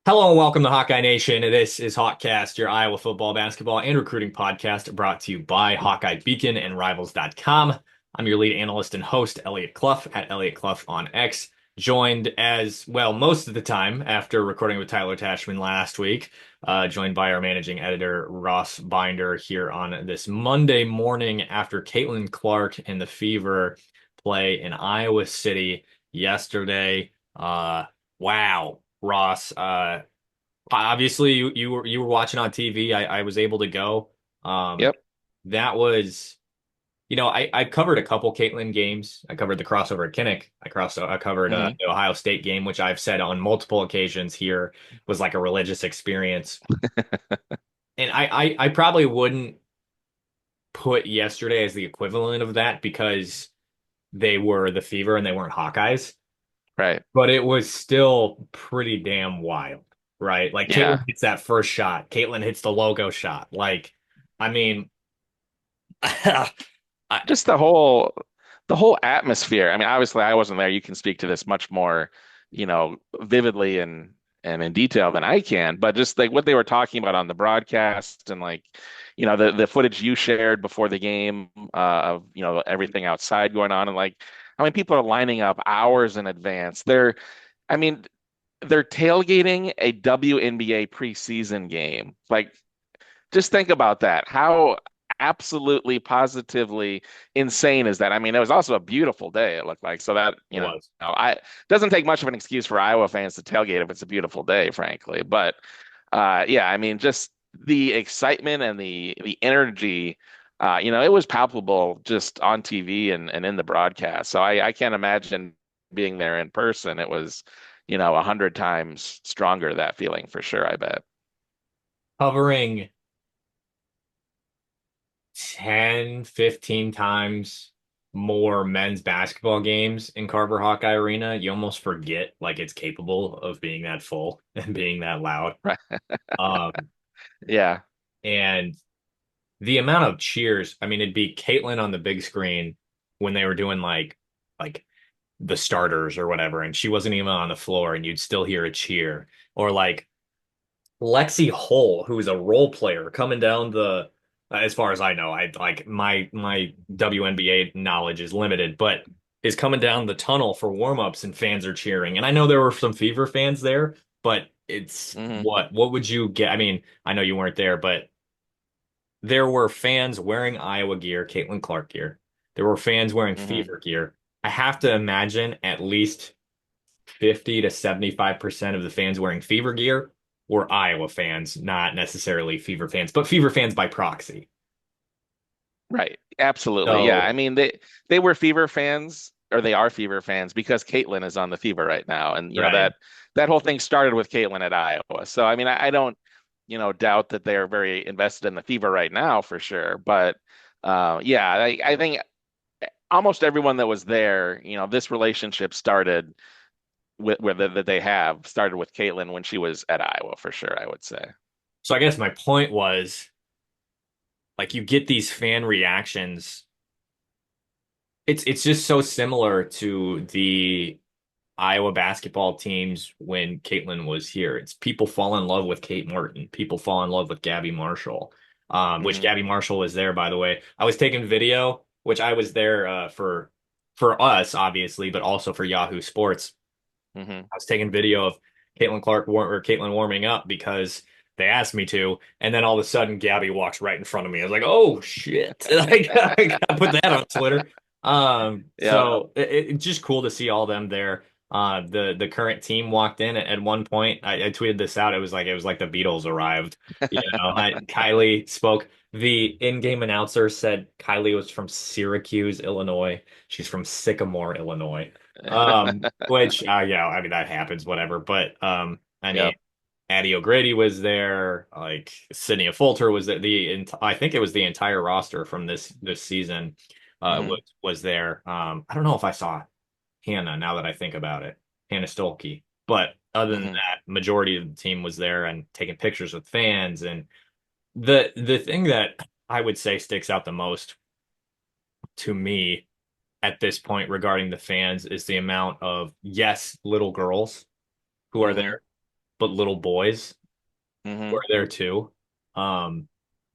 Hello and welcome to Hawkeye Nation. This is Hawkcast, your Iowa football, basketball, and recruiting podcast brought to you by Hawkeye Beacon and Rivals.com. I'm your lead analyst and host, Elliot Clough, at Elliot Clough on X, joined as well most of the time after recording with Tyler Tashman last week, joined by our managing editor, Ross Binder, here on this Monday morning after Caitlyn Clark and the Fever play in Iowa City yesterday. Wow. Ross, obviously you were watching on TV. I was able to go. Um, Yep. that was, I covered a couple Caitlyn games. I covered the crossover at Kinnick. I covered hmm the Ohio State game, which I've said on multiple occasions here was like a religious experience. And I probably wouldn't put yesterday as the equivalent of that because they were the Fever and they weren't Hawkeyes. Right. But it was still pretty damn wild, right? Like Caitlyn Yeah. hits that first shot. Caitlyn hits the logo shot. Like, I mean, I, Just the whole atmosphere. I mean, obviously I wasn't there. You can speak to this much more, vividly and in detail than I can, but just like what they were talking about on the broadcast and like, the footage you shared before the game of, everything outside going on and like I mean people are lining up hours in advance. I mean, they're tailgating a WNBA preseason game. Like just think about that. How absolutely positively insane is that? I mean, it was also a beautiful day, it looked like. So that, it was. I doesn't take much of an excuse for Iowa fans to tailgate if it's a beautiful day, frankly. But yeah, I mean, just the excitement and the energy, it was palpable just on TV and in the broadcast. So I can't imagine being there in person. It was, 100 times stronger, that feeling for sure, I bet. Covering 10, 15 times more men's basketball games in Carver Hawkeye Arena. You almost forget like it's capable of being that full and being that loud. Right. Um, Yeah. and the amount of cheers, I mean, it'd be Caitlyn on the big screen when they were doing like the starters or whatever, and she wasn't even on the floor, and you'd still hear a cheer. Or like Lexi Hull, who is a role player coming down as far as I know, I like my WNBA knowledge is limited, but is coming down the tunnel for warm-ups and fans are cheering. And I know there were some Fever fans there, but it's hmm what would you get? I mean, I know you weren't there, but there were fans wearing Iowa gear, Caitlin Clark gear. There were fans wearing hmm Fever gear. I have to imagine at least 50 to 75% of the fans wearing Fever gear were Iowa fans, not necessarily Fever fans, but Fever fans by proxy. Right. Absolutely. Yeah. So, I mean, they were Fever fans, or they are Fever fans because Caitlyn is on the Fever right now. And right. that whole thing started with Caitlyn at Iowa. So I mean, I don't, doubt that they're very invested in the Fever right now for sure. But yeah, I think almost everyone that was there, this relationship started that they have started with Caitlyn when she was at Iowa for sure, I would say. So I guess my point was like you get these fan reactions. It's just so similar to the Iowa basketball teams when Caitlyn was here. It's people fall in love with Kate Martin. People fall in love with Gabby Marshall. Which hmm Gabby Marshall was there, by the way. I was taking video, which I was there for us, obviously, but also for Yahoo Sports. hmm I was taking video of Caitlyn warming up because they asked me to, and then all of a sudden Gabby walks right in front of me. I was like, "Oh shit!" I gotta put that on Twitter. Yeah. So it's just cool to see all them there. The current team walked in at one point. I tweeted this out. It was like the Beatles arrived. Kylie spoke. The in-game announcer said Kylie was from Syracuse, Illinois. She's from Sycamore, Illinois. Which yeah, I mean that happens, whatever. But I mean Yeah. Addie O'Grady was there, like Sydney Fulter was there. I think it was the entire roster from this season hmm was there. I don't know if I saw Hannah now that I think about it, Hannah Stolke. But other than hmm that, majority of the team was there and taking pictures with fans. And the thing that I would say sticks out the most to me at this point regarding the fans is the amount of, yes, little girls who are hmm there, but little boys were Hmm. there too. Um,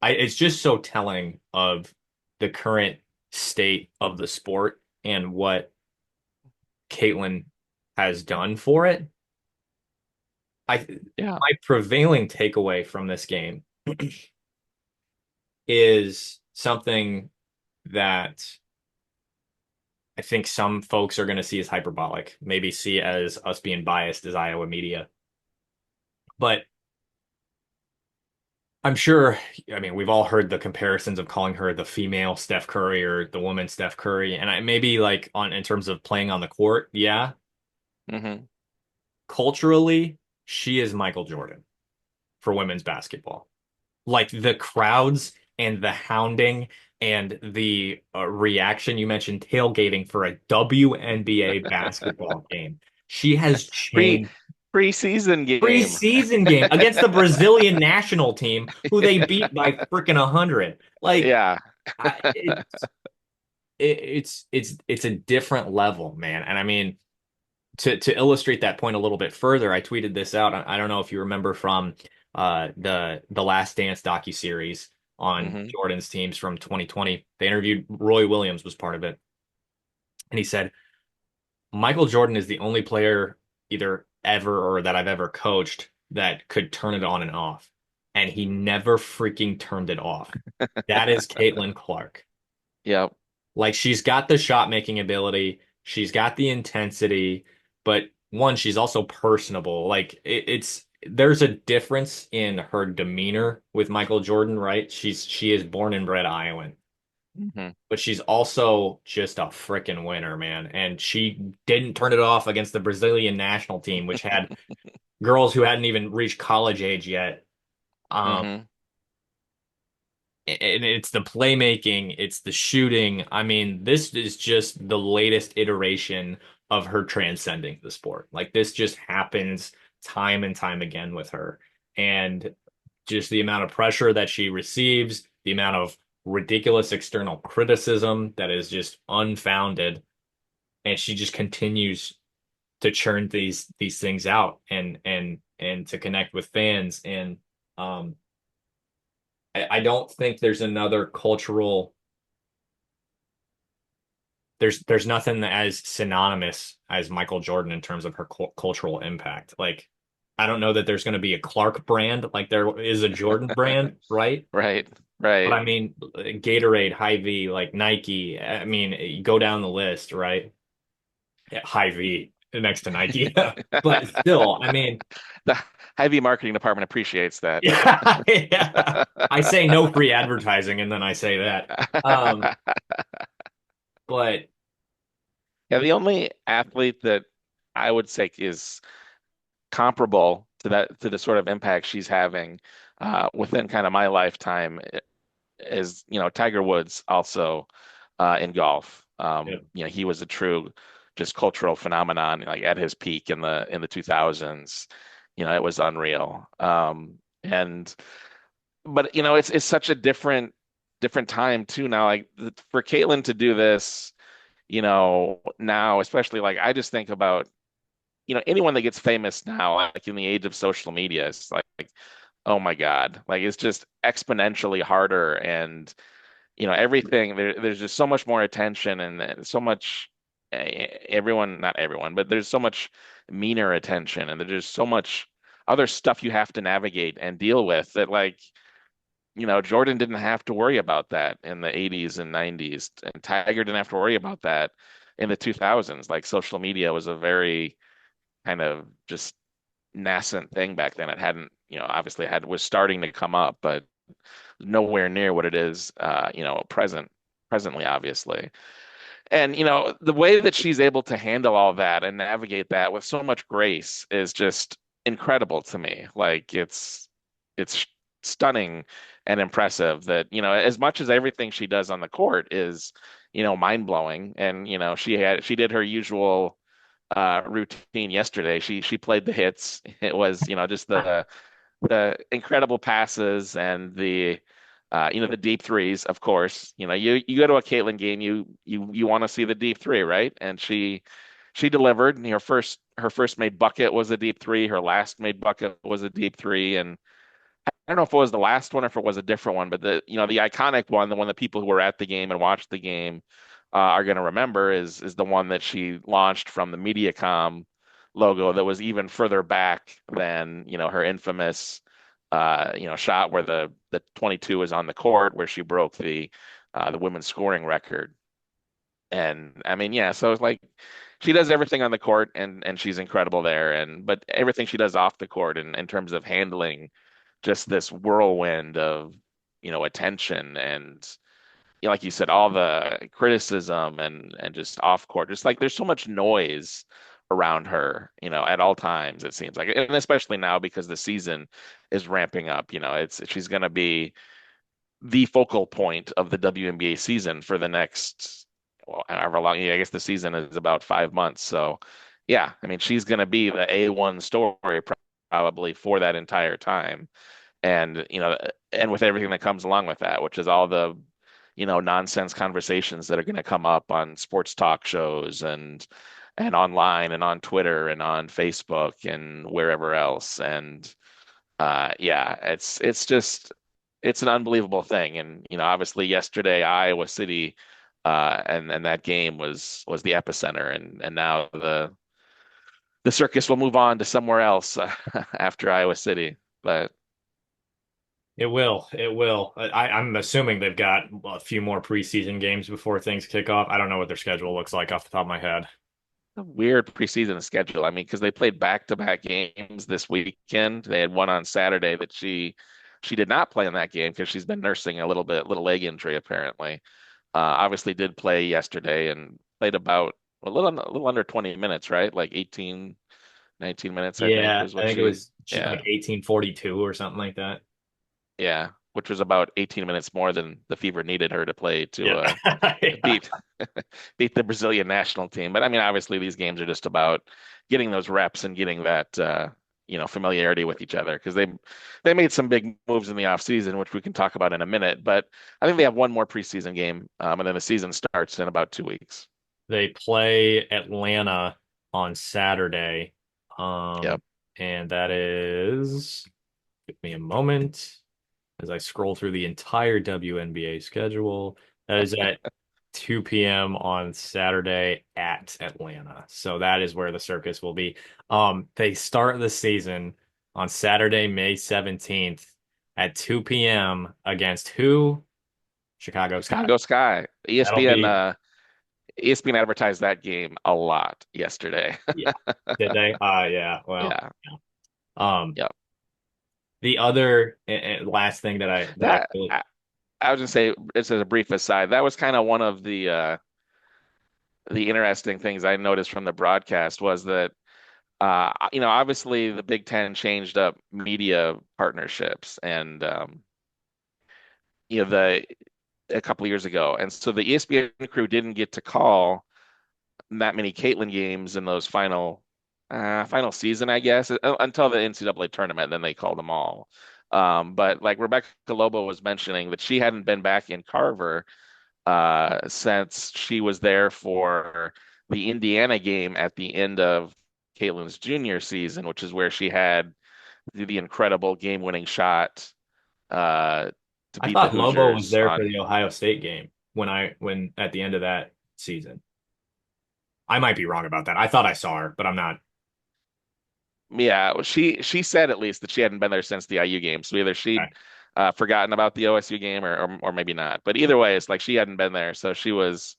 it's just so telling of the current state of the sport and what Caitlyn has done for it. I Yeah. My prevailing takeaway from this game is something that I think some folks are going to see as hyperbolic, maybe see as us being biased as Iowa media. But I'm sure, I mean, we've all heard the comparisons of calling her the female Steph Curry or the woman Steph Curry. And I maybe like on in terms of playing on the court, yeah. Hmm. Culturally, she is Michael Jordan for women's basketball. Like the crowds and the hounding and the reaction. You mentioned tailgating for a WNBA basketball game. She has Pre changed. Preseason game. Preseason game against the Brazilian national team, who they beat by freaking 100. Like, Yeah. I, it's a different level, man. And I mean, to illustrate that point a little bit further, I tweeted this out. I don't know if you remember from the Last Dance docuseries on Hmm. Jordan's teams from 2020. They interviewed Roy Williams was part of it, and he said Michael Jordan is the only player either ever or that I've ever coached that could turn it on and off, and he never freaking turned it off. That is Caitlin Clark. Yep. Like she's got the shot making ability, she's got the intensity, but one, she's also personable. Like it's there's a difference in her demeanor with Michael Jordan, right? She is born and bred Iowan, Hmm. but she's also just a freaking winner, man. And she didn't turn it off against the Brazilian national team, which had girls who hadn't even reached college age yet. Um, Hmm. and it's the playmaking, it's the shooting. I mean, this is just the latest iteration of her transcending the sport. Like this just happens time and time again with her. And just the amount of pressure that she receives, the amount of ridiculous external criticism that is just unfounded, and she just continues to churn these things out and to connect with fans. And um I don't think there's another cultural there's nothing as synonymous as Michael Jordan in terms of her cultural impact. Like, I don't know that there's going to be a Clark brand like there is a Jordan brand, right? Right. But Right. I mean, Gatorade, Hy-Vee, like Nike. I mean, you go down the list, right? Yeah, Hy-Vee next to Nike, but still, I mean, The Hy-Vee marketing department appreciates that. yeah, yeah. I say no free advertising, and then I say that. Um, but Yeah, the only athlete that I would say is comparable to that to the sort of impact she's having within kind of my lifetime is, Tiger Woods also in golf. yeah, He was a true just cultural phenomenon, like at his peak in the 2000s. It was unreal. And but it's such a different time too now. Like for Caitlyn to do this, now, especially like I just think about, anyone that gets famous now, like in the age of social media, it's like, oh my God, like it's just exponentially harder and everything there's just so much more attention and so much everyone, not everyone, but there's so much meaner attention and there's just so much other stuff you have to navigate and deal with that like Jordan didn't have to worry about that in the 80s and 90s, and Tiger didn't have to worry about that in the 2000s. Like social media was a very kind of just nascent thing back then. It hadn't, obviously had was starting to come up, but nowhere near what it is, presently, obviously. And the way that she's able to handle all that and navigate that with so much grace is just incredible to me. Like it's stunning and impressive that, as much as everything she does on the court is, mind-blowing. And, she did her usual routine yesterday. She played the hits. It was, just the incredible passes and the deep threes, of course. You go to a Caitlyn game, you want to see the deep three, right? And she she delivered. Her first made bucket was a deep three. Her last made bucket was a deep three, and I don't know if it was the last one or if it was a different one, but the iconic one, the one that people who were at the game and watched the game are going to remember is the one that she launched from the MediaCom logo that was even further back than her infamous shot where the 22 is on the court where she broke the women's scoring record. And I mean, yeah, so it's like she does everything on the court and she's incredible there. But everything she does off the court in terms of handling just this whirlwind of, attention and like you said, all the criticism and just off court, just like there's so much noise around her, at all times, it seems like, and especially now because the season is ramping up, she's going to be the focal point of the WNBA season for the next, well, however long. I guess the season is about 5 months. So, yeah, I mean, she's going to be the A1 story probably for that entire time. And, and with everything that comes along with that, which is all the, nonsense conversations that are going to come up on sports talk shows and online and on Twitter and on Facebook and wherever else. And yeah, it's an unbelievable thing. And obviously yesterday Iowa City and that game was the epicenter, and now the circus will move on to somewhere else after Iowa City. But It will. It will. I'm assuming they've got a few more preseason games before things kick off. I don't know what their schedule looks like off the top of my head. a weird preseason schedule. I mean, because they played back-to-back games this weekend. They had one on Saturday that she did not play in that game because she's been nursing a little leg injury apparently. Obviously did play yesterday and played about a little under 20 minutes, right? Like 18, 19 minutes, I think, Yeah, was I what think it she, was yeah, like 1842 or something like that. yeah, which was about 18 minutes more than the Fever needed her to play Yeah. to Yeah. beat the Brazilian national team. But I mean, obviously these games are just about getting those reps and getting that familiarity with each other because they made some big moves in the offseason, which we can talk about in a minute. But I think they have one more preseason game, and then the season starts in about 2 weeks. They play Atlanta on Saturday. Um, Yep. and that is, give me a moment as I scroll through the entire WNBA schedule. That is at 2 p.m. on Saturday at Atlanta. So that is where the circus will be. They start the season on Saturday, May 17th at 2 p.m. against who? Chicago Sky. Chicago Sky. That'll be, ESPN advertised that game a lot yesterday. yeah. Did they? Yeah. Well, Yeah. um, Yep. the other last thing that I That really, I was gonna say, just as a brief aside, that was kind of one of the interesting things I noticed from the broadcast was that obviously the Big Ten changed up media partnerships and the a couple of years ago, and so the ESPN crew didn't get to call that many Caitlyn games in those final season, I guess, until the NCAA tournament. Then they called them all. But like Rebecca Lobo was mentioning that she hadn't been back in Carver since she was there for the Indiana game at the end of Caitlyn's junior season, which is where she had the incredible game-winning shot uh, to I beat the thought Lobo was Hoosiers there for on. the Ohio State game when at the end of that season. I might be wrong about that. I thought I saw her, but I'm not. Yeah, well, she said at least that she hadn't been there since the IU game. So either Okay. she'd forgotten about the OSU game or maybe not. But either way, it's like she hadn't been there, so she was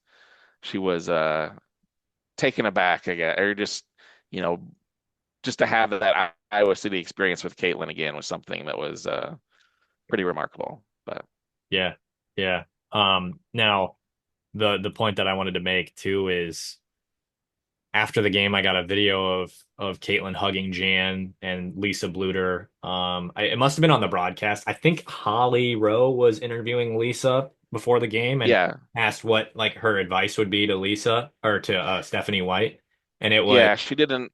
taken aback, I guess, or just you know just to have that Iowa City experience with Caitlyn again was something that was pretty remarkable. But Yeah. Yeah. Now the point that I wanted to make too is after the game, I got a video of Caitlyn hugging Jan and Lisa Bluter. It must have been on the broadcast. I think Holly Rowe was interviewing Lisa before the game and yeah, asked what like her advice would be to Lisa or to Stephanie White, and it was yeah, she did an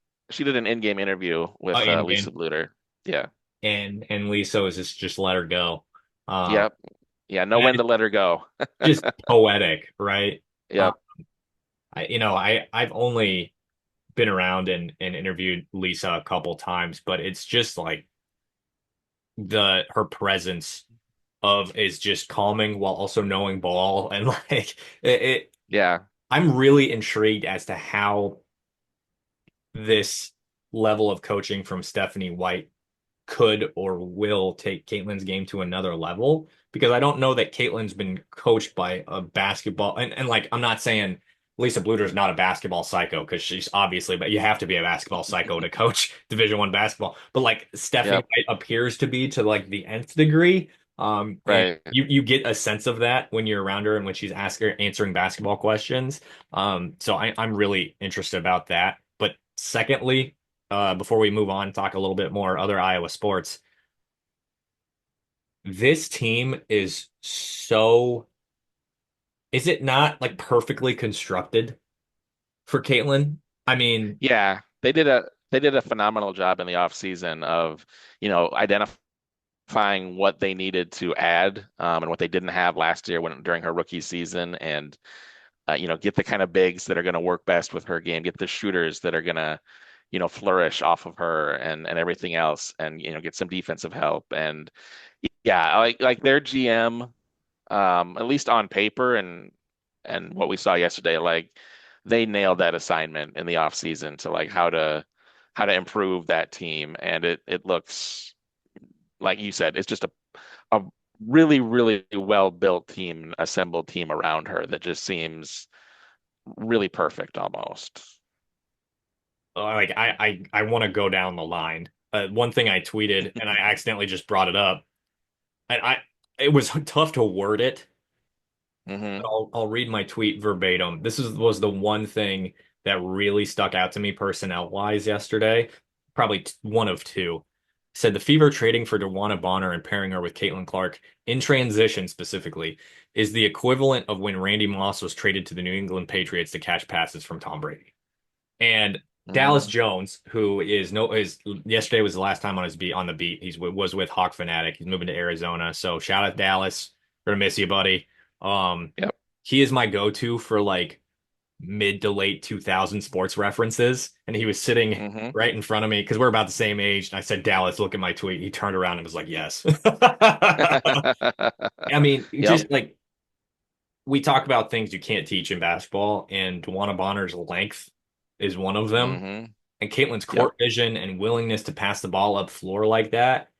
in-game interview with in Lisa game, Bluter. Yeah, and Lisa was just let her go. Um, yep, yeah, know that when is to let her go. just poetic, right? Uh, Yep. I've only been around and interviewed Lisa a couple times, but it's just like the her presence of is just calming while also knowing ball and like it Yeah. I'm really intrigued as to how this level of coaching from Stephanie White could or will take Caitlyn's game to another level because I don't know that Caitlyn's been coached by a basketball and like I'm not saying Lisa Bluder's not a basketball psycho because she's obviously, but you have to be a basketball psycho to coach Division I basketball. But like Stephanie Yep. White appears to be to like the nth degree. And Right. you get a sense of that when you're around her and when she's answering basketball questions. So I'm really interested about that. But secondly, before we move on, talk a little bit more other Iowa sports. This team is so, is it not like perfectly constructed for Caitlyn? I mean, Yeah. They did a phenomenal job in the off season of, identifying what they needed to add, and what they didn't have last year when during her rookie season, and get the kind of bigs that are going to work best with her game, get the shooters that are going to, flourish off of her and everything else, and get some defensive help. And yeah, like their GM, at least on paper and what we saw yesterday, like they nailed that assignment in the off season to like how to improve that team. And it looks like you said, it's just a really, really well built team, assembled team around her that just seems really perfect almost. like I want to go down the line. One thing I tweeted and I accidentally just brought it up. And I it was tough to word it. Hmm. I'll read my tweet verbatim. Was the one thing that really stuck out to me personnel wise yesterday. Probably one of two. Said the Fever trading for DeWanna Bonner and pairing her with Caitlin Clark in transition specifically is the equivalent of when Randy Moss was traded to the New England Patriots to catch passes from Tom Brady. And Dallas Hmm. Jones, who is no is yesterday was the last time on his beat on the beat. Was with Hawk Fanatic. He's moving to Arizona. So shout out Dallas. Gonna miss you, buddy. Um, Yep. he is my go-to for like mid to late 2000 sports references. And he was sitting Hmm. right in front of me because we're about the same age. And I said, Dallas, look at my tweet. He turned around and was like, yes. I mean, Yep. just like we talk about things you can't teach in basketball, and Dewana Bonner's length is one of them. Hmm. And Caitlin's Yep. court vision and willingness to pass the ball up floor like that,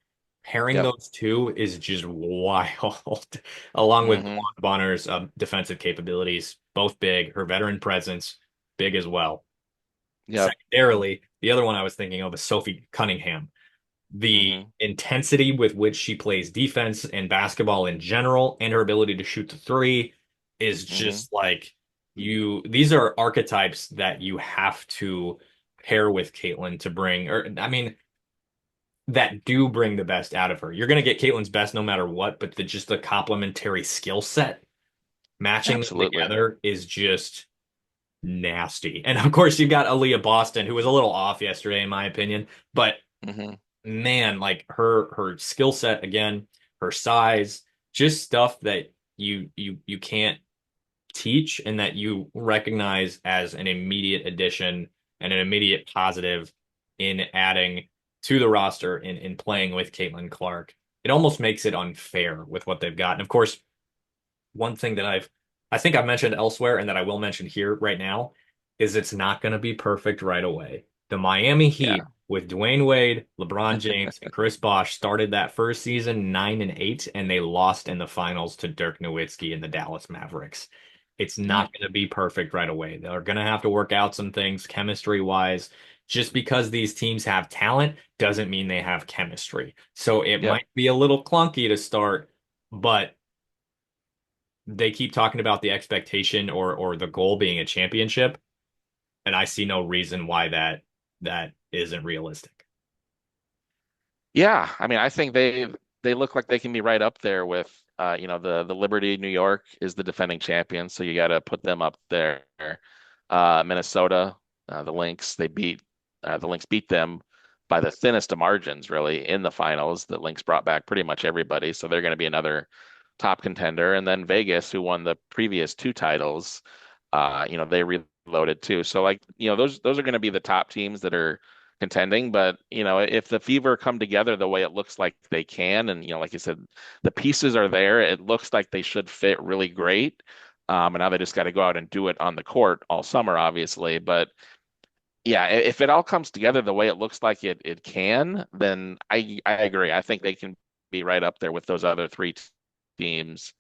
pairing Yep. those two is just wild, along with Hmm. Dewana Bonner's defensive capabilities, both big, her veteran presence, big as well. Yep. Secondarily, the other one I was thinking of is Sophie Cunningham. The Hmm. intensity with which she plays defense and basketball in general, and her ability to shoot the three is Hmm. just like these are archetypes that you have to pair with Caitlyn to bring, or I mean, that do bring the best out of her. You're going to get Caitlyn's best no matter what, but just the complementary skill set, matching them Absolutely. together is just nasty. And of course, you've got Aaliyah Boston, who was a little off yesterday, in my opinion, but Hmm. man, like her skill set again, her size, just stuff that you can't teach and that you recognize as an immediate addition and an immediate positive in adding to the roster in playing with Caitlin Clark. It almost makes it unfair with what they've got. And of course, one thing that I think I've mentioned elsewhere and that I will mention here right now is it's not going to be perfect right away. The Miami Heat Yeah. with Dwayne Wade, LeBron James, and Chris Bosh started that first season 9-8, and they lost in the finals to Dirk Nowitzki and the Dallas Mavericks. It's Yep. not going to be perfect right away. They're going to have to work out some things chemistry wise. Just because these teams have talent doesn't mean they have chemistry. So it Yep. might be a little clunky to start, but they keep talking about the expectation or the goal being a championship, and I see no reason why that isn't realistic. Yeah. I mean, I think they look like they can be right up there with the Liberty New York is the defending champion, so you got to put them up there. Minnesota, the Lynx beat them by the thinnest of margins, really, in the finals. The Lynx brought back pretty much everybody, so they're going to be another top contender. And then Vegas, who won the previous two titles, They reloaded too. So like, those are going to be the top teams that are contending. But, if the Fever come together the way it looks like they can, and, like you said, the pieces are there, it looks like they should fit really great. And now they just got to go out and do it on the court all summer, obviously. But yeah, if it all comes together the way it looks like it can, then I agree. I think they can be right up there with those other three teams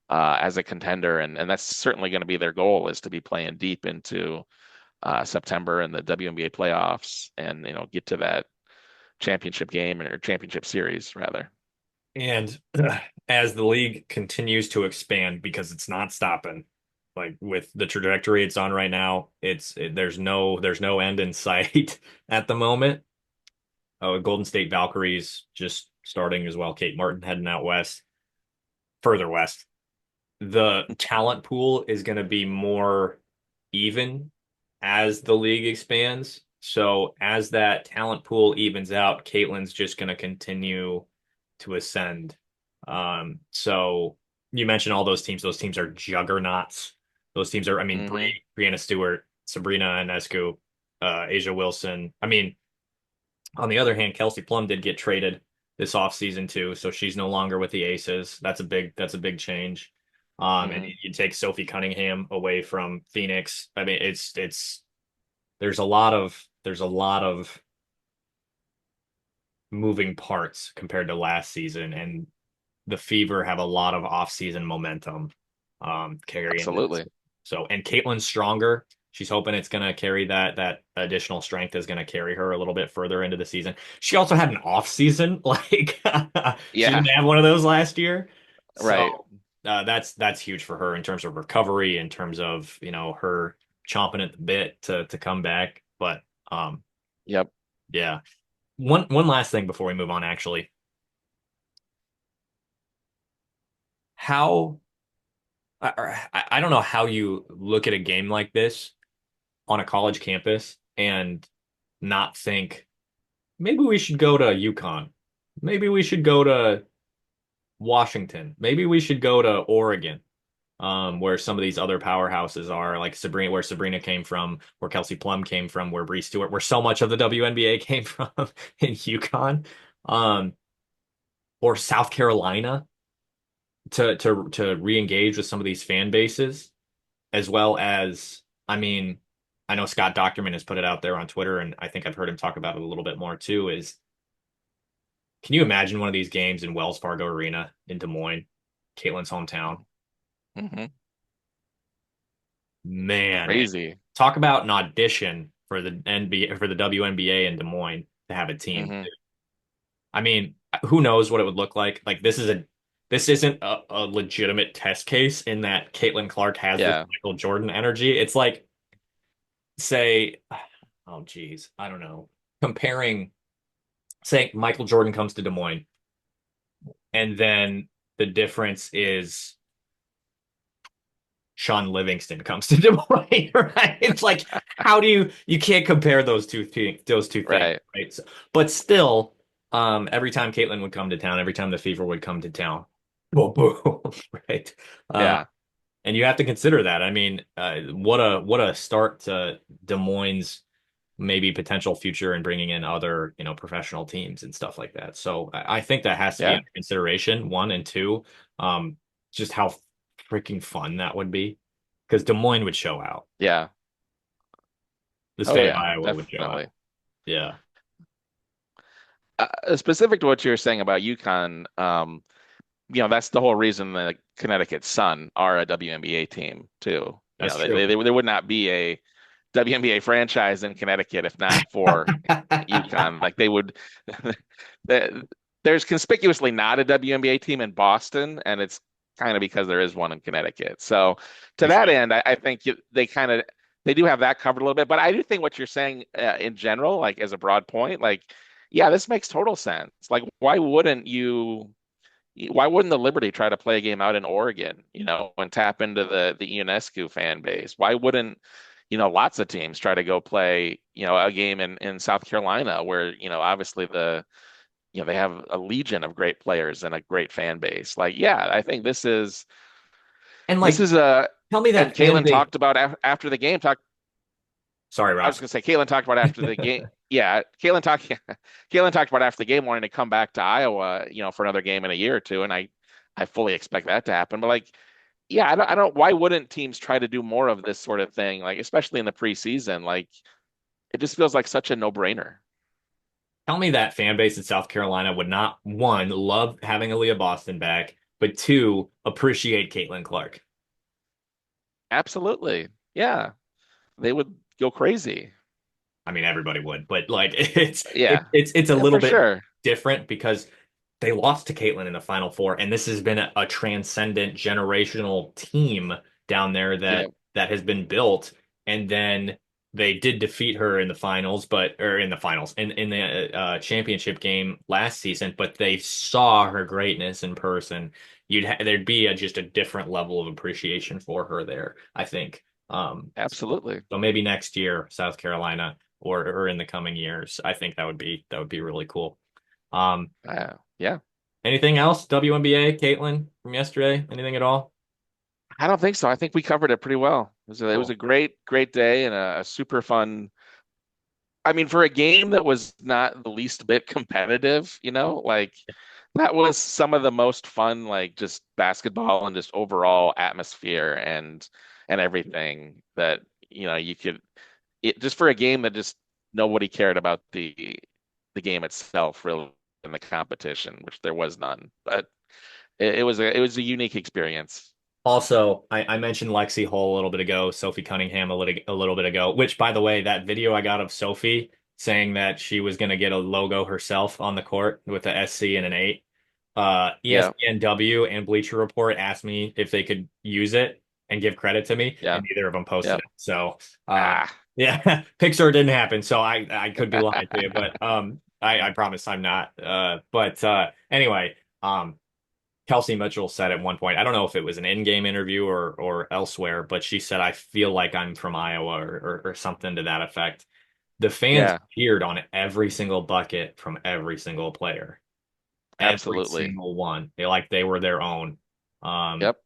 as a contender, and that's certainly going to be their goal is to be playing deep into September and the WNBA playoffs, and get to that championship game or championship series rather. And as the league continues to expand, because it's not stopping, like with the trajectory it's on right now, there's no end in sight at the moment. Oh, Golden State Valkyries just starting as well. Kate Martin heading out west, further west. The talent pool is going to be more even as the league expands. So as that talent pool evens out, Caitlyn's just going to continue to ascend. So you mentioned all those teams. Those teams are juggernauts. Those teams are, I mean, Hmm. Brianna Stewart, Sabrina Ionescu, Asia Wilson. I mean, on the other hand, Kelsey Plum did get traded this offseason too, so she's no longer with the Aces. That's a big change. And Hmm. you take Sophie Cunningham away from Phoenix. I mean, it's there's a lot of moving parts compared to last season, and the Fever have a lot of off-season momentum carrying this. Absolutely. So, and Caitlin's stronger. She's hoping it's going to carry that additional strength is going to carry her a little bit further into the season. She also had an off season, like she Yeah, didn't have one of those last year. right. So that's huge for her in terms of recovery, in terms of her chomping at the bit to come back. But um, Yep. yeah, one last thing before we move on, actually, how I don't know how you look at a game like this on a college campus and not think maybe we should go to UConn. Maybe we should go to Washington. Maybe we should go to Oregon, where some of these other powerhouses are, like Sabrina, where Sabrina came from, where Kelsey Plum came from, where Bree Stewart, where so much of the WNBA came from in UConn, um, or South Carolina to re-engage with some of these fan bases, as well as, I mean, I know Scott Docterman has put it out there on Twitter, and I think I've heard him talk about it a little bit more too, is can you imagine one of these games in Wells Fargo Arena in Des Moines, Caitlin's hometown? Hmm. Man, Crazy. talk about an audition for the NBA for the WNBA in Des Moines to have a team. Hmm. I mean, who knows what it would look like? Like this isn't a legitimate test case in that Caitlin Clark has this Yeah. Michael Jordan energy. It's like, say, oh geez, I don't know. Comparing, say Michael Jordan comes to Des Moines, and then the difference is Sean Livingston comes to Des Moines, right? It's like, how do you can't compare those two things, Right. right? So, but still, every time Caitlin would come to town, every time the Fever would come to town, boom, boom, right? Uh, Yeah. and you have to consider that. I mean, what a start to Des Moines' maybe potential future and bringing in other, professional teams and stuff like that. So I think that has to be Yeah. under consideration, one, and two, just how freaking fun that would be. Because Des Moines would show out. Yeah. The Oh state of yeah, Iowa would show definitely. out. Yeah. Specific to what you're saying about UConn, that's the whole reason that Connecticut Sun are a WNBA team too. That's They, true. there would not be a WNBA franchise in Connecticut if not for UConn. Like they would, the- there's conspicuously not a WNBA team in Boston, and it's kind of because there is one in Connecticut. So to Touche. that end, I think they do have that covered a little bit. But I do think what you're saying in general, like as a broad point, like yeah, this makes total sense. Like why wouldn't the Liberty try to play a game out in Oregon, and tap into the Ionescu fan base? Why wouldn't, lots of teams try to go play, a game in South Carolina where, obviously they have a legion of great players and a great fan base. Like, yeah, I think And this like, is a tell me And that fan Caitlyn base. talked about after the game. Sorry, I was Ross. going to say Caitlyn talked about after the game. Yeah, Caitlyn talked about after the game wanting to come back to Iowa, for another game in a year or two, and I fully expect that to happen. But like, yeah, I don't. Why wouldn't teams try to do more of this sort of thing? Like, especially in the preseason, like it just feels like such a no-brainer. Tell me that fan base in South Carolina would not, one, love having Aaliyah Boston back, but two, appreciate Caitlin Clark. Absolutely, yeah, they would go crazy. I mean, everybody would, but like it's it, Yeah, it's a yeah, little for bit sure. different because they lost to Caitlin in the Final Four, and this has been a transcendent generational team down there Yeah, that has been built. And then they did defeat her in the finals, but or in the finals in the championship game last season. But they saw her greatness in person. There'd be just a different level of appreciation for her there, I think. absolutely. So maybe next year, South Carolina, or in the coming years, I think that would be really cool. Um, Yeah. Anything else? WNBA, Caitlin from yesterday? Anything at all? I don't think so. I think we covered it pretty well. It was a Cool. great day and a super fun. I mean, for a game that was not the least bit competitive, like that was some of the most fun, like just basketball and just overall atmosphere and everything that you could just for a game that just nobody cared about the game itself really in the competition, which there was none. But it was a unique experience. Also, I mentioned Lexi Hull a little bit ago, Sophie Cunningham a little bit ago, which, by the way, that video I got of Sophie saying that she was going to get a logo herself on the court with a SC and an 8. Yeah, ESPNW and Bleacher Report asked me if they could use it and give credit to me, yeah, and neither of them posted yeah. it. So, uh, Ah. yeah, Pixar didn't happen. So I could be lying to you, but I promise I'm not. But anyway, Kelsey Mitchell said at one point, I don't know if it was an in-game interview or elsewhere, but she said, I feel like I'm from Iowa or something to that effect. The fans Yeah, cheered on every single bucket from every single player, every absolutely. single one. They were their own. Um, Yep,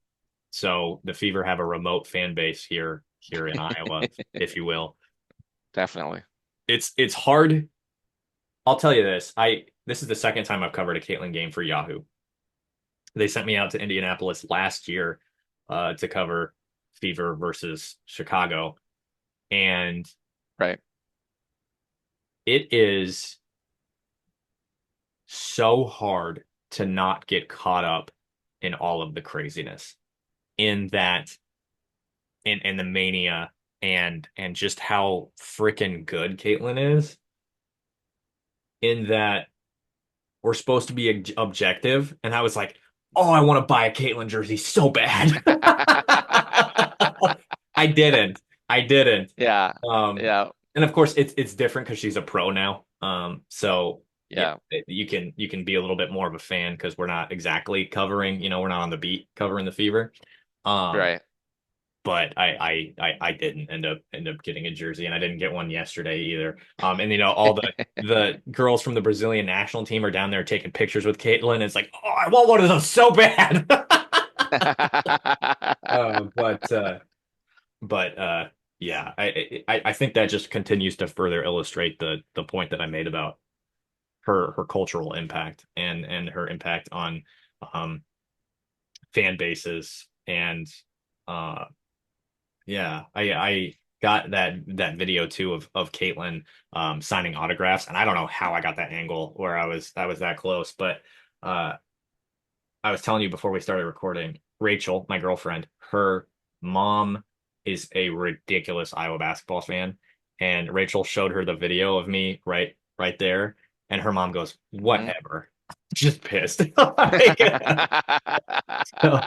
so the Fever have a remote fan base here in Iowa, if you will. definitely. It's hard. I'll tell you this. This is the second time I've covered a Caitlin game for Yahoo. They sent me out to Indianapolis last year to cover Fever versus Chicago, and Right. it is so hard to not get caught up in all of the craziness in that in the mania and just how freaking good Caitlyn is in that we're supposed to be objective, and I was like, oh, I want to buy a Caitlyn jersey so bad. I didn't. I didn't. Yeah, Um, yeah, and of course it's different because she's a pro now. So yeah, yeah. you can be a little bit more of a fan because we're not exactly covering, we're not on the beat covering the Fever. Um, Right. but I didn't end up getting a jersey, and I didn't get one yesterday either. And all the girls from the Brazilian national team are down there taking pictures with Caitlyn. It's like, oh, I want one of those so bad. Uh, but uh, but yeah, I think that just continues to further illustrate the point that I made about her cultural impact and her impact on um fan bases and uh yeah, I got that video too of Caitlyn signing autographs, and I don't know how I got that angle where I was that close, but uh I was telling you before we started recording, Rachel, my girlfriend, her mom is a ridiculous Iowa basketball fan, and Rachel showed her the video of me right there, and her mom goes, Mhm. "Whatever," just pissed. Yeah. So,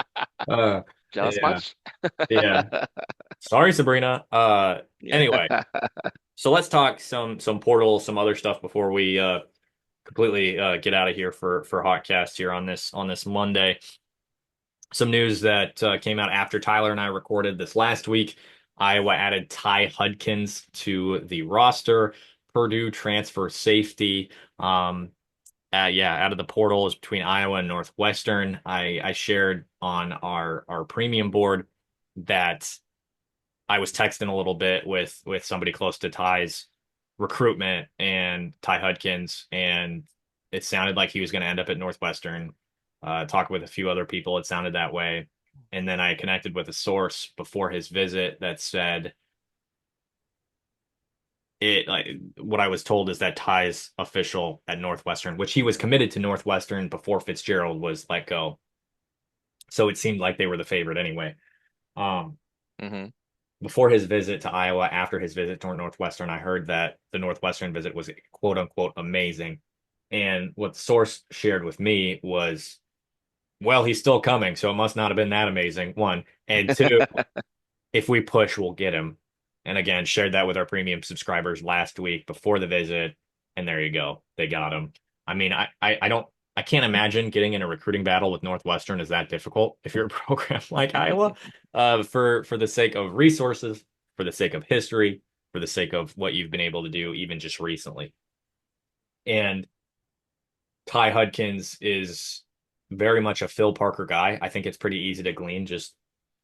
uh, Jealous yeah, much? yeah. Sorry, Sabrina. Yeah. Anyway, so let's talk some portal, some other stuff before we completely get out of here for Hotcast here on this Monday. Some news that came out after Tyler and I recorded this last week. Iowa added Ty Hudkins to the roster. Purdue transfer safety. Yeah, out of the portal is between Iowa and Northwestern. I shared on our premium board. that I was texting a little bit with somebody close to Ty's recruitment and Ty Hudkins, and it sounded like he was going to end up at Northwestern. Talked with a few other people, it sounded that way. And then I connected with a source before his visit that said it like what I was told is that Ty's official at Northwestern, which he was committed to Northwestern before Fitzgerald was let go. So it seemed like they were the favorite anyway. Um, Hmm. Before his visit to Iowa, after his visit to Northwestern, I heard that the Northwestern visit was quote unquote amazing. And what the source shared with me was, well, he's still coming, so it must not have been that amazing. One. And two, if we push, we'll get him. And again, shared that with our premium subscribers last week before the visit. And there you go. They got him. I mean, I can't imagine getting in a recruiting battle with Northwestern is that difficult if you're a program like Iowa. For the sake of resources, for the sake of history, for the sake of what you've been able to do, even just recently. And Ty Hudkins is very much a Phil Parker guy. I think it's pretty easy to glean just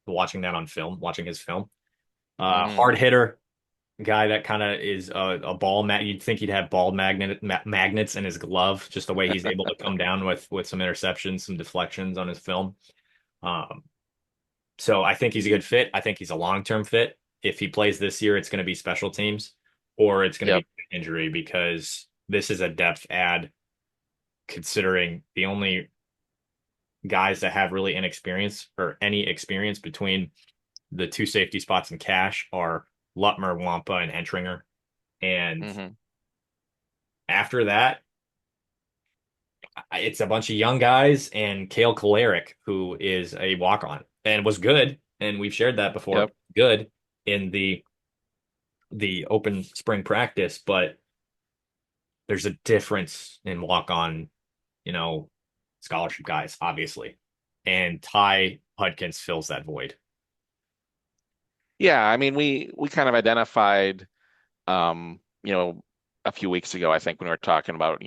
watching that on film, watching his film. Hmm. Hard hitter, guy that kind of is a ball mag. You'd think he'd have magnets in his glove, just the way he's able to come down with some interceptions, some deflections on his film. Um, so I think he's a good fit. I think he's a long-term fit. If he plays this year, it's going to be special teams or it's going to Yep. be injury because this is a depth add considering the only guys that have really inexperience or any experience between the two safety spots in cash are Lutmer, Wampa, and Entringer. And Hmm. after that, it's a bunch of young guys and Kale Kolaric, who is a walk-on and was good, and we've shared that before, Yep. good in the open spring practice, but there's a difference in walk-on, you know, scholarship guys, obviously. And Ty Hudkins fills that void. Yeah, I mean, we kind of identified, a few weeks ago, I think when we were talking about,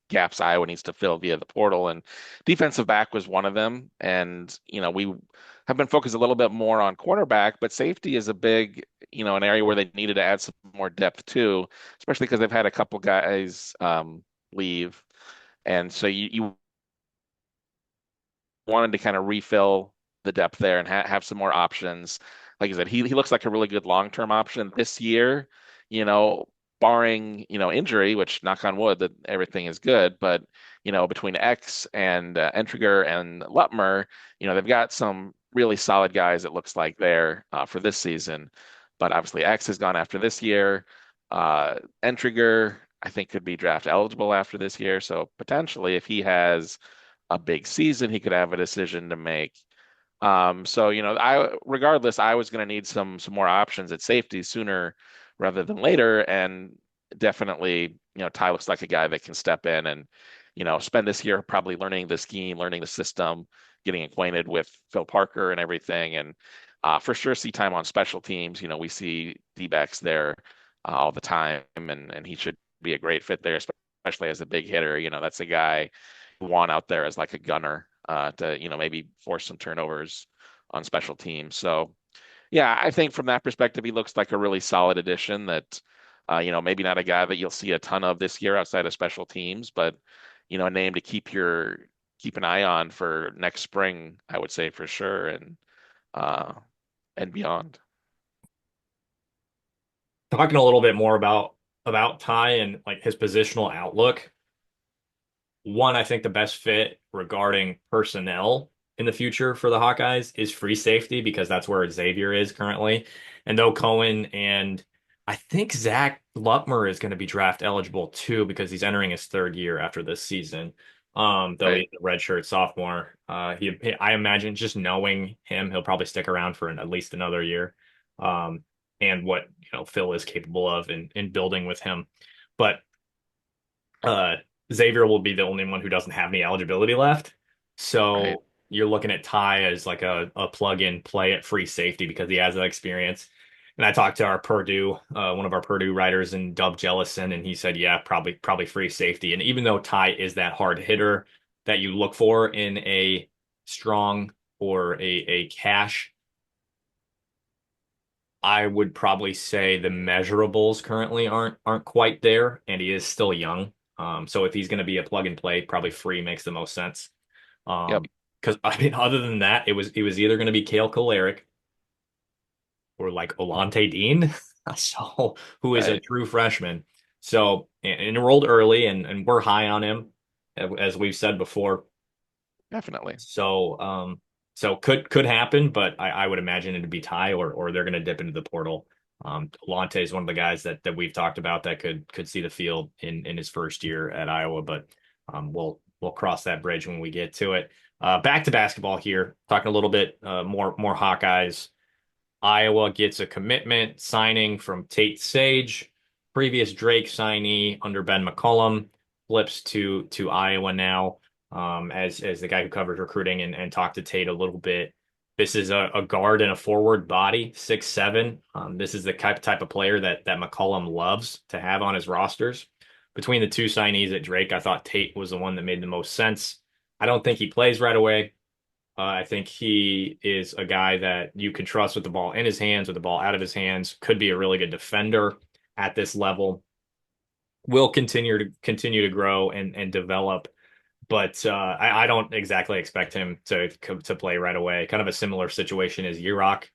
gaps Iowa needs to fill via the portal, and defensive back was one of them. And, we have been focused a little bit more on cornerback, but safety is a big, an area where they needed to add some more depth too, especially because they've had a couple guys leave. And so you wanted to kind of refill the depth there and have some more options. Like I said, he looks like a really good long-term option this year, you know, barring, injury, which knock on wood that everything is good. But, between X and Entriger and Lutmer, they've got some really solid guys, it looks like there for this season. But obviously X has gone after this year. Entriger, I think, could be draft eligible after this year. So potentially, if he has a big season, he could have a decision to make. So I regardless, I was going to need some more options at safety sooner rather than later, and definitely, Ty looks like a guy that can step in and spend this year probably learning the scheme, learning the system, getting acquainted with Phil Parker and everything, and for sure see time on special teams. We see D-backs there all the time, and he should be a great fit there, especially as a big hitter. That's a guy you want out there as like a gunner to maybe force some turnovers on special teams. So yeah, I think from that perspective, he looks like a really solid addition that maybe not a guy that you'll see a ton of this year outside of special teams, but a name to keep an eye on for next spring, I would say for sure, uh and beyond. Talking a little bit more about Ty and like his positional outlook. One, I think the best fit regarding personnel in the future for the Hawkeyes is free safety because that's where Xavier is currently. And though Cohen and I think Zach Lutmer is going to be draft eligible too because he's entering his third year after this season. Though Right. he's a redshirt sophomore. I imagine just knowing him, he'll probably stick around for at least another year. Um, and what Phil is capable of in building with him. But uh, Xavier will be the only one who doesn't have any eligibility left. Right. So you're looking at Ty as like a plug-in play at free safety because he has that experience. And I talked to our Purdue, one of our Purdue writers in Dub Jellison, and he said, yeah, probably free safety. And even though Ty is that hard hitter that you look for in a strong or a cash I would probably say the measurables currently aren't quite there, and he is still young. So if he's going to be a plug and play, probably free makes the most sense. Yep, Because I mean, other than that, it was either going to be Kale Kolaric or like Olante Dean, so who is a right. true freshman. So enrolled early, and we're high on him, as we've said before. Definitely. So could happen, but I would imagine it'd be Ty or they're going to dip into the portal. Lante is one of the guys that we've talked about that could see the field in his first year at Iowa, but we'll cross that bridge when we get to it. Back to basketball here, talking a little bit more Hawkeyes. Iowa gets a commitment signing from Tate Sage, previous Drake signee under Ben McCollum, flips to Iowa now as the guy who covers recruiting and talked to Tate a little bit. This is a guard and a forward body, 6'7". This is the type of player that McCollum loves to have on his rosters. Between the two signees at Drake, I thought Tate was the one that made the most sense. I don't think he plays right away. I think he is a guy that you can trust with the ball in his hands, with the ball out of his hands. Could be a really good defender at this level. Will continue to grow and develop, but I don't exactly expect him to play right away. Kind of a similar situation as Yurok,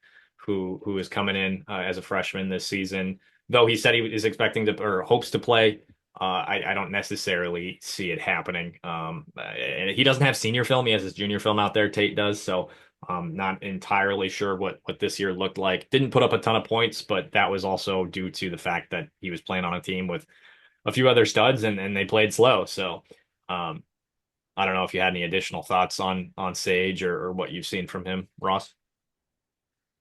who is coming in as a freshman this season. Though he said he is expecting to or hopes to play, I don't necessarily see it happening. And he doesn't have senior film; he has his junior film out there. Tate does, so not entirely sure what this year looked like. Didn't put up a ton of points, but that was also due to the fact that he was playing on a team with a few other studs and they played slow. So. Um, I don't know if you had any additional thoughts on Sage or what you've seen from him, Ross.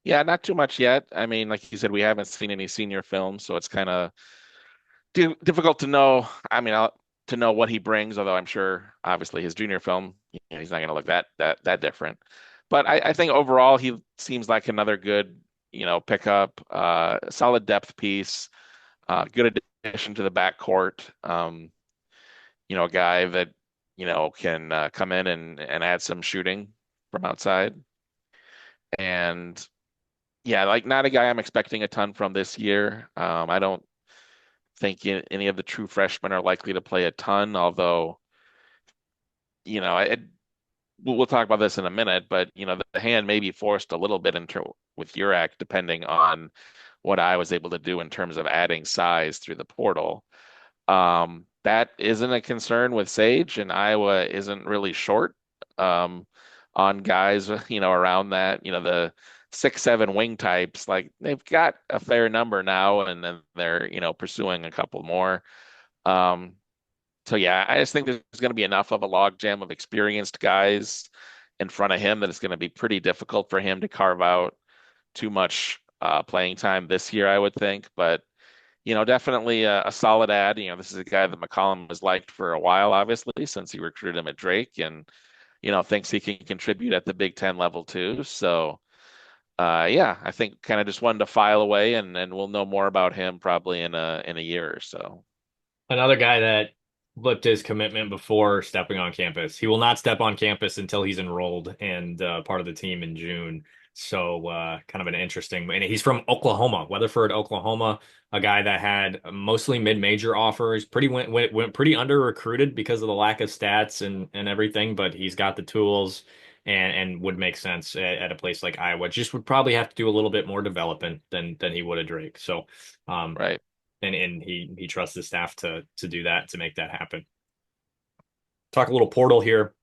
Yeah, not too much yet. I mean, like you said, we haven't seen any senior films, so it's kind of difficult to know. I mean, to know what he brings, although I'm sure, obviously, his junior film, he's not going to look that different. But I think overall, he seems like another good, pickup, solid depth piece, good addition to the backcourt. A guy that can come in and add some shooting from outside. And yeah, like not a guy I'm expecting a ton from this year. I don't think any of the true freshmen are likely to play a ton, although, you know, it, we'll talk about this in a minute, but, the hand may be forced a little bit with Urac, depending on what I was able to do in terms of adding size through the portal. That isn't a concern with Sage, and Iowa isn't really short on guys, around that, the 6'7" wing types. Like they've got a fair number now, and then they're, pursuing a couple more. Um, so yeah, I just think there's going to be enough of a logjam of experienced guys in front of him that it's going to be pretty difficult for him to carve out too much playing time this year, I would think. But definitely a solid ad. This is a guy that McCollum has liked for a while, obviously, since he recruited him at Drake, and thinks he can contribute at the Big Ten level too. So, yeah, I think kind of just wanted to file away, and we'll know more about him probably in a year or so. Another guy that flipped his commitment before stepping on campus. He will not step on campus until he's enrolled and part of the team in June. So kind of an interesting, and he's from Oklahoma, Weatherford, Oklahoma, a guy that had mostly mid-major offers, went pretty under recruited because of the lack of stats and everything, but he's got the tools and would make sense at a place like Iowa. Just would probably have to do a little bit more development than he would at Drake. So um, Right. and he trusts his staff to do that to make that happen. Talk a little portal here.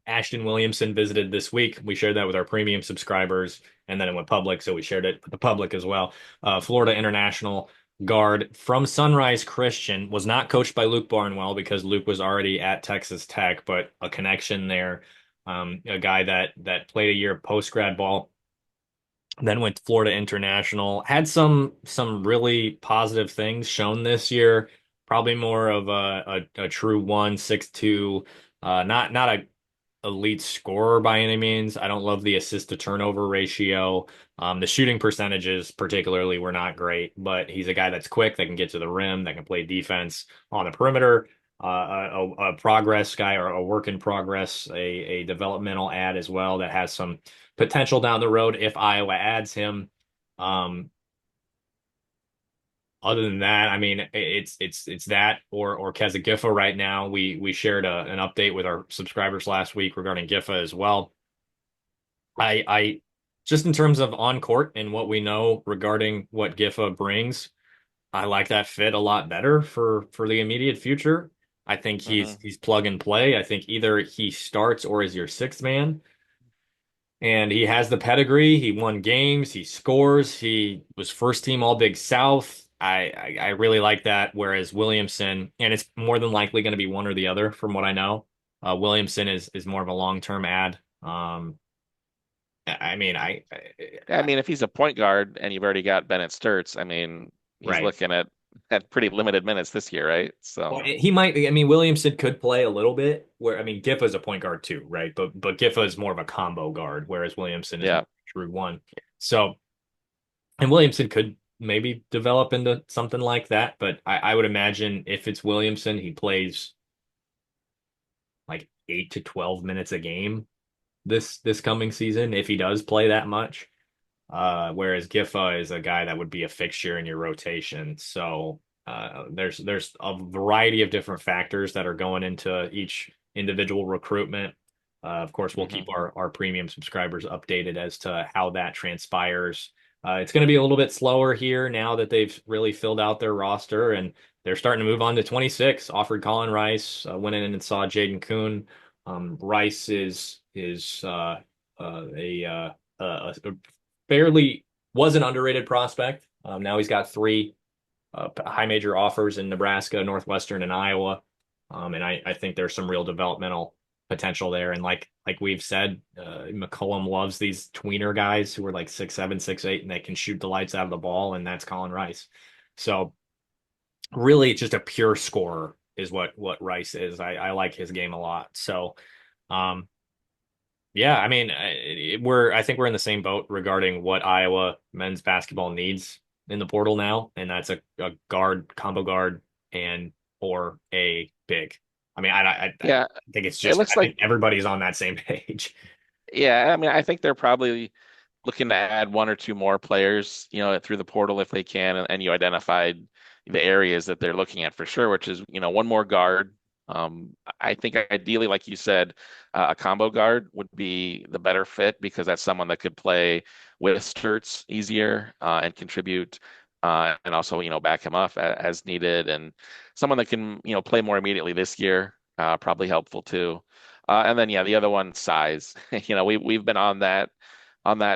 Ashton Williamson visited this week. We shared that with our premium subscribers, and then it went public, so we shared it with the public as well. Florida International guard from Sunrise Christian was not coached by Luke Barnwell because Luke was already at Texas Tech, but a connection there. A guy that played a year of post grad ball, then went to Florida International. Had some really positive things shown this year. Probably more of a true 1.62, not a elite scorer by any means. I don't love the assist to turnover ratio. The shooting percentages particularly were not great, but he's a guy that's quick, that can get to the rim, that can play defense on the perimeter. A progress guy or a work in progress, a developmental ad as well that has some potential down the road if Iowa adds him. Um, Other than that, I mean, it's that or Keza Giffa right now. We shared an update with our subscribers last week regarding Giffa as well. I just in terms of on court and what we know regarding what Giffa brings, I like that fit a lot better for the immediate future. I think Hmm. he's plug and play. I think either he starts or is your sixth man. And he has the pedigree. He won games. He scores. He was first team All Big South. I really like that. Whereas Williamson, and it's more than likely going to be one or the other, from what I know. Williamson is more of a long term ad. I mean, Yeah, I mean, if he's a point guard and you've already got Bennett Sturts, I mean, he's right. looking at pretty limited minutes this year, right? Well, So he might. I mean, Williamson could play a little bit. Where I mean, Giffa's a point guard too, right? But Giffa is more of a combo guard, whereas Williamson is more yeah, true one. So. And Williamson could maybe develop into something like that, but I would imagine if it's Williamson, he plays like 8 to 12 minutes a game this coming season if he does play that much. Whereas Giffa is a guy that would be a fixture in your rotation. So there's a variety of different factors that are going into each individual recruitment. Of course, we'll keep hmm our premium subscribers updated as to how that transpires. It's going to be a little bit slower here now that they've really filled out their roster and they're starting to move on to 26. Offered Colin Rice, went in and saw Jaden Kuhn. Rice is a fairly was an underrated prospect. Now he's got three high major offers in Nebraska, Northwestern, and Iowa. And I think there's some real developmental potential there. And like we've said, McCollum loves these tweener guys who are like 6'7", 6'8", and they can shoot the lights out of the ball, and that's Colin Rice. So really, just a pure scorer is what Rice is. I like his game a lot. So um, yeah, I mean, I think we're in the same boat regarding what Iowa men's basketball needs in the portal now, and that's a guard, combo guard, and or a big. I mean, I yeah. think it's It just looks I think like everybody's on that same page. yeah. I mean, I think they're probably looking to add one or two more players, through the portal if they can, and you identified the areas that they're looking at for sure, which is, one more guard. I think ideally, like you said, a combo guard would be the better fit because that's someone that could play with Sturts easier and contribute, and also, back him up as needed, and someone that can, play more immediately this year, probably helpful too. And then, yeah, the other one, size. We've been on that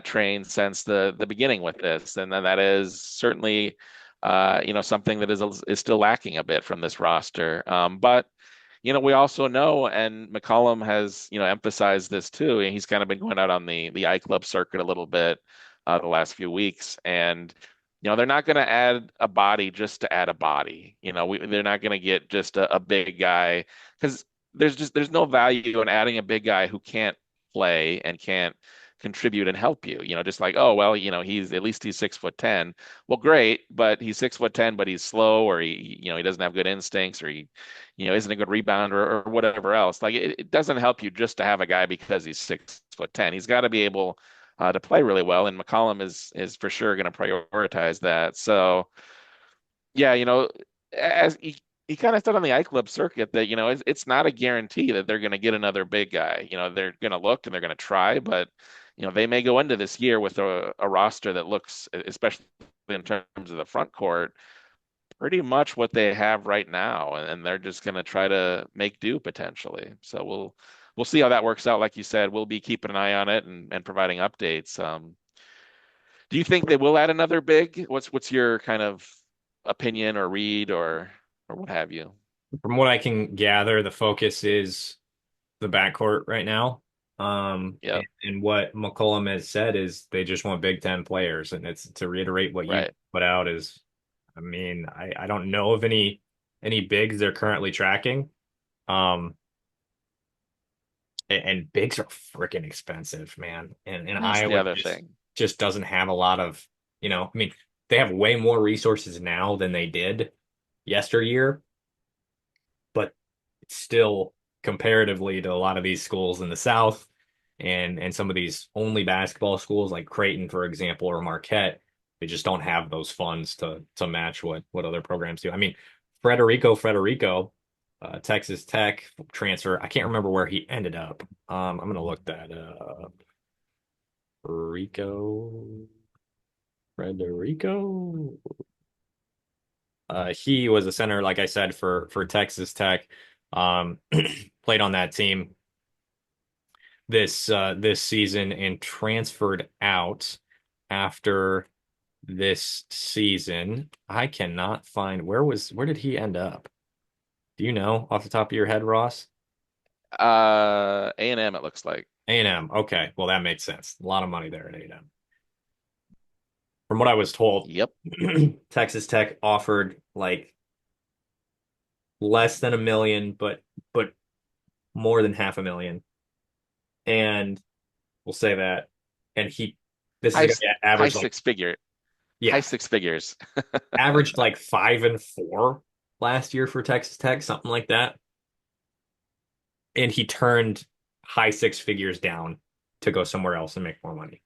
train since the beginning with this, and then that is certainly something that is still lacking a bit from this roster. But we also know, and McCollum has emphasized this too. And he's kind of been going out on the I Club circuit a little bit the last few weeks, and they're not going to add a body just to add a body. They're not going to get just a big guy because there's no value in adding a big guy who can't play and can't contribute and help you. Just like, oh well, he's 6'10". Well, great, but he's 6'10", but he's slow, or he doesn't have good instincts, or he isn't a good rebounder, or whatever else. Like it doesn't help you just to have a guy because he's 6'10". He's got to be able to play really well, and McCollum is for sure going to prioritize that. So yeah, as he kind of said on the iClub circuit that it's not a guarantee that they're going to get another big guy. They're going to look and they're going to try, but they may go into this year with a roster that looks, especially in terms of the front court, pretty much what they have right now, and they're just going to try to make do potentially. So we'll see how that works out. Like you said, we'll be keeping an eye on it and providing updates. Do you think they will add another big? What's your kind of opinion or read or what have you? From what I can gather, the focus is the backcourt right now. Yep, And what McCollum has said is they just want Big Ten players, and it's to reiterate what you right. put out is, I mean, I don't know of any bigs they're currently tracking. Um, and bigs are freaking expensive, man. And That's the Iowa other just thing. just doesn't have a lot of, I mean, they have way more resources now than they did yesteryear, but it's still comparatively to a lot of these schools in the South and some of these only basketball schools like Creighton, for example, or Marquette, They just don't have those funds to match what other programs do. I mean, Frederico, Texas Tech transfer. I can't remember where he ended up. I'm gonna look that up. Rico Frederico. He was a center, like I said, for Texas Tech. Um, played on that team this season and transferred out after this season. I cannot find where did he end up? Do you know off the top of your head, Ross? A&M it looks like. A&M. Okay, well that makes sense. A lot of money there at A&M. From what I was told, Yep. Texas Tech offered like less than 1 million, but more than half a million. And we'll say that. And this is High going to high average like, six figure. High yeah, six figures. averaged like 5 and 4 last year for Texas Tech, something like that. And he turned high six figures down to go somewhere else and make more money.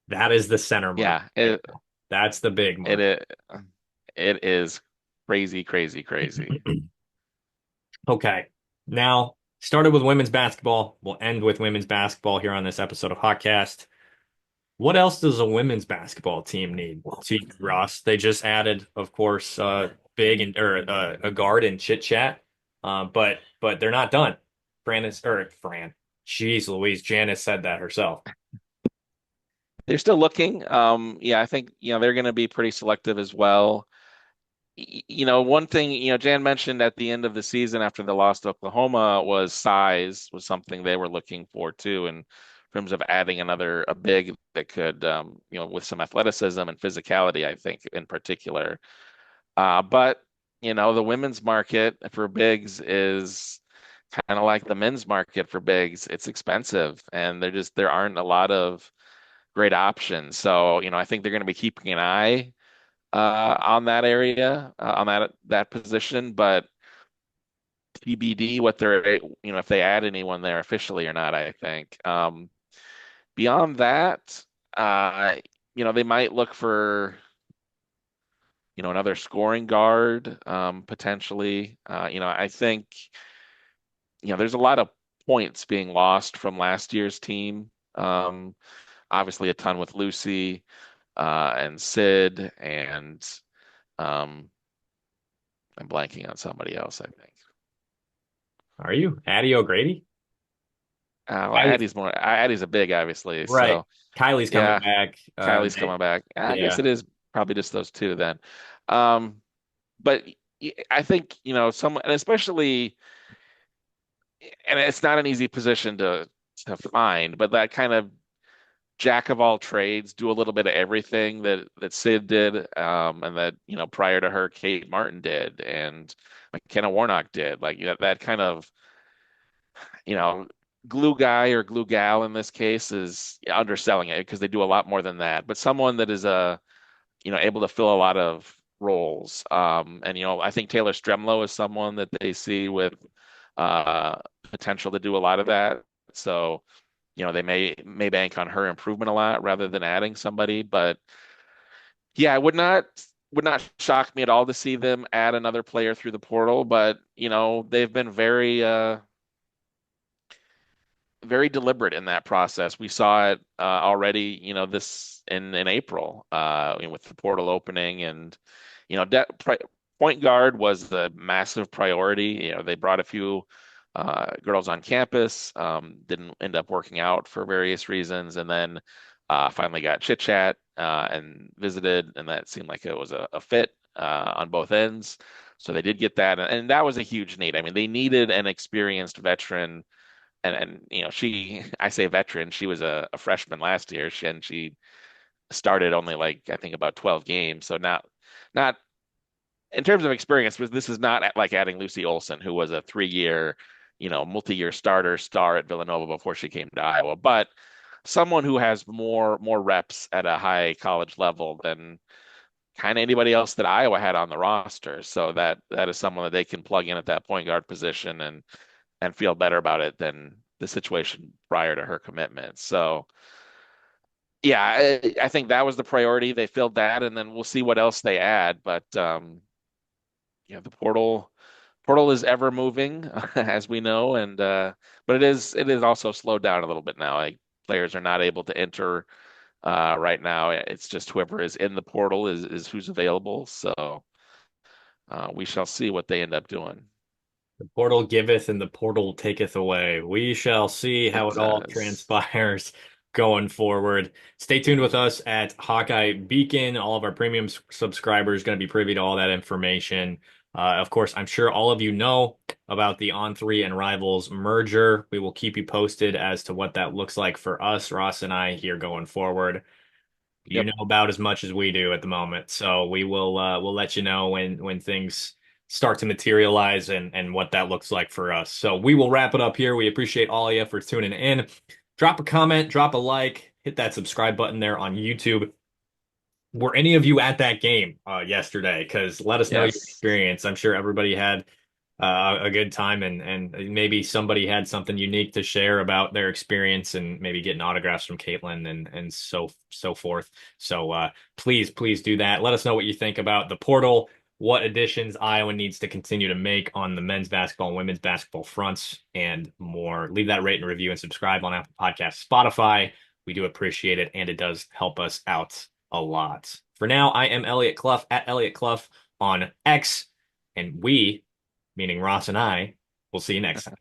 That is the center market Yeah, right now. That's the big it market. it it is crazy, crazy, crazy. Okay. Now, started with women's basketball. We'll end with women's basketball here on this episode of Hotcast. What else does a women's basketball team need? To Ross, they just added, of course, big and or a guard and chit chat, but they're not done. Fran. Jeez Louise, Janice said that herself. They're still looking. Yeah, I think they're going to be pretty selective as well. One thing, Jan mentioned at the end of the season after the loss to Oklahoma was size was something they were looking for too, in terms of adding a big that could, with some athleticism and physicality, I think in particular. But the women's market for bigs is kind of like the men's market for bigs. It's expensive, and there aren't a lot of great options. So, I think they're going to be keeping an eye on that area, on that position, but TBD what they're, if they add anyone there officially or not, I think. Beyond that, uh, they might look for, another scoring guard, potentially. I think, there's a lot of points being lost from last year's team. Obviously a ton with Lucy, and Sid and, um, I'm blanking on somebody else, I think. Are you Addie O'Grady? Well, Kylie's Addie's a big, obviously. right. So Kylie's coming yeah, back. Kylie's coming back. I guess Yeah. it is probably just those two then. Um, but I think, and especially, and it's not an easy position to find, but that kind of jack of all trades, do a little bit of everything that Sid did, and that, prior to her, Kate Martin did, and McKenna Warnock did. Like, that kind of, you know, glue guy or glue gal in this case is underselling it because they do a lot more than that. But someone that is able to fill a lot of roles. And I think Taylor Stremlo is someone that they see with uh potential to do a lot of that. So, they may bank on her improvement a lot rather than adding somebody. But yeah, it would not shock me at all to see them add another player through the portal. But, they've been very deliberate in that process. We saw it already, this in April, with the portal opening, and point guard was the massive priority. They brought a few girls on campus, didn't end up working out for various reasons, and then finally got chit chat and visited, and that seemed like it was a fit on both ends. So they did get that, and that was a huge need. I mean, they needed an experienced veteran, and I say veteran, she was a freshman last year, and she started only, like, I think about 12 games. So not in terms of experience, but this is not like adding Lucy Olson, who was a 3-year, multi-year starter star at Villanova before she came to Iowa, but someone who has more reps at a high college level than kind of anybody else that Iowa had on the roster. So that is someone that they can plug in at that point guard position and feel better about it than the situation prior to her commitment. So yeah, I think that was the priority. They filled that, and then we'll see what else they add. But yeah, the portal is ever moving, as we know, and but it is also slowed down a little bit now. Like players are not able to enter right now. It's just whoever is in the portal is who's available. So we shall see what they end up doing. The portal giveth and the portal taketh away. We shall see It how it all does. transpires going forward. Stay tuned with us at Hawkeye Beacon. All of our premium subscribers going to be privy to all that information. Of course, I'm sure all of you know about the On3 and Rivals merger. We will keep you posted as to what that looks like for us, Ross and I, here going forward. You Yep. know about as much as we do at the moment. So we'll let you know when things start to materialize and what that looks like for us. So we will wrap it up here. We appreciate all of you for tuning in. Drop a comment, drop a like, hit that subscribe button there on YouTube. Were any of you at that game yesterday? Because let us know your Yes. experience. I'm sure everybody had a good time and maybe somebody had something unique to share about their experience and maybe getting autographs from Caitlyn and so forth. So please do that. Let us know what you think about the portal, what additions Iowa needs to continue to make on the men's basketball and women's basketball fronts, and more. Leave that rate and review and subscribe on Apple Podcasts, Spotify. We do appreciate it, and it does help us out a lot. For now, I am Elliot Clough at Elliot Clough on X, and we, meaning Ross and I, will see you next time.